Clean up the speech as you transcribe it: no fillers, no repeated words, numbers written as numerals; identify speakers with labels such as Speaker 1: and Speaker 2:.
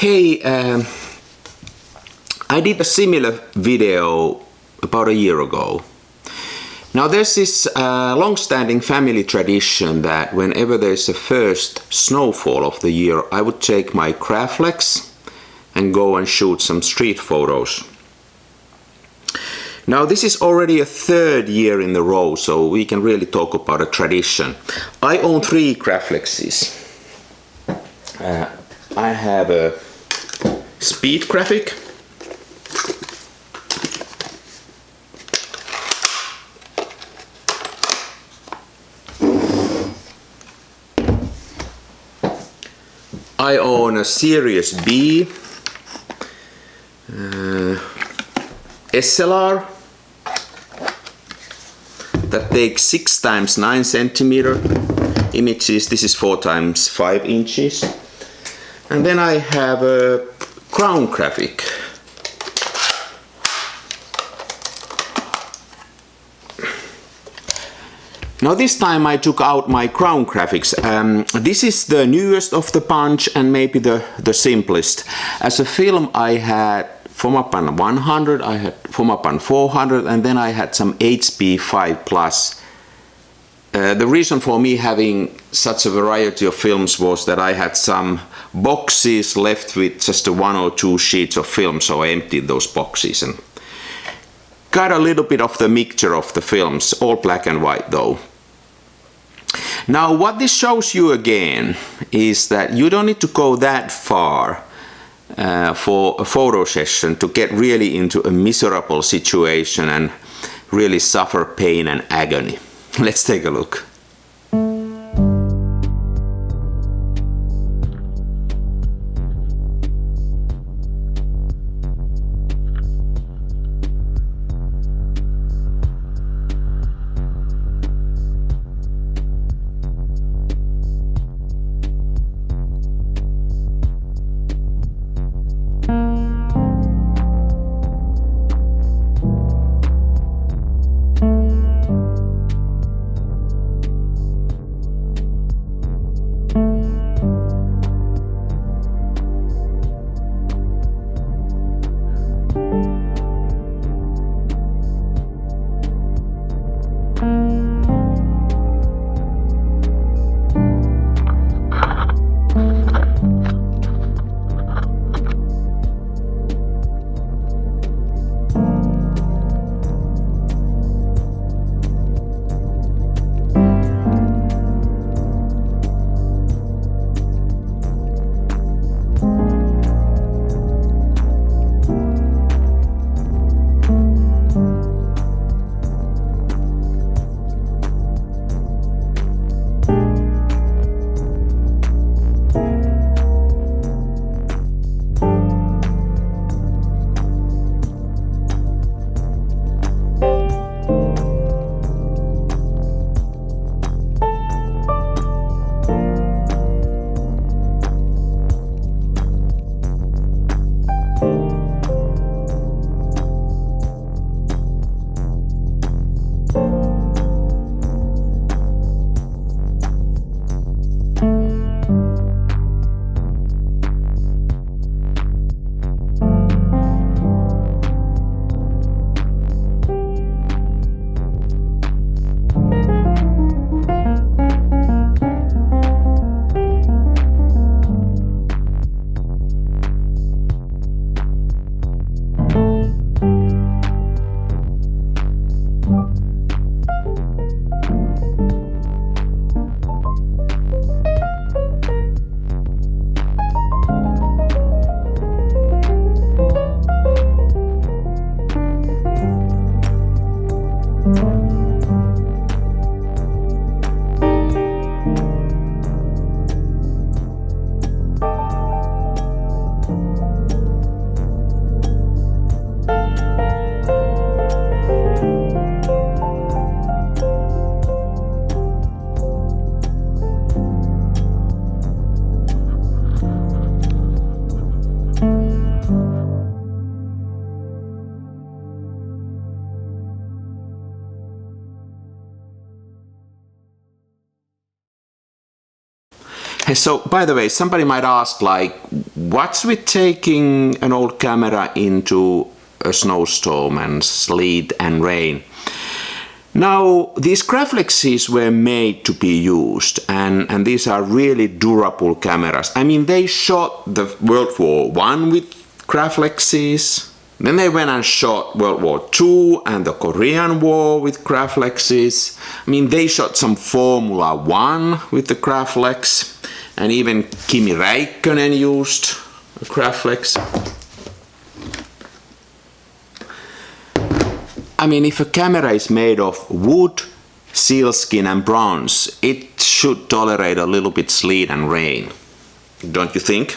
Speaker 1: Hey, I did a similar video about a year ago. Now there's this long-standing family tradition that whenever there's a first snowfall of the year, I would take my Graflex and go and shoot some street photos. Now this is already a third year in a row, so we can really talk about a tradition. I own 3 Graflexes. I have a speed graphic, I own a Series B SLR that takes 6 × 9 cm images. This is 4 × 5 inches. And then I have a crown graphic. Now this time I took out my crown graphics. This is the newest of the bunch and maybe the simplest. As a film I had Fomapan 100, I had Fomapan 400, and then I had some HP 5+. The reason for me having such a variety of films was that I had some boxes left with just 1 or 2 sheets of film, so I emptied those boxes and got a little bit of the mixture of the films, all black and white though. Now what this shows you again is that you don't need to go that far for a photo session to get really into a miserable situation and really suffer pain and agony. Let's take a look. Hey, so, by the way, somebody might ask, like, what's with taking an old camera into a snowstorm and sleet and rain? Now, these Graflexes were made to be used, and these are really durable cameras. I mean, they shot the World War I with Graflexes, then they went and shot World War II and the Korean War with Graflexes. I mean, they shot some Formula One with the Graflex. And even Kimi Räikkönen used a Graflex. I mean, if a camera is made of wood, sealskin and bronze, it should tolerate a little bit sleet and rain. Don't you think?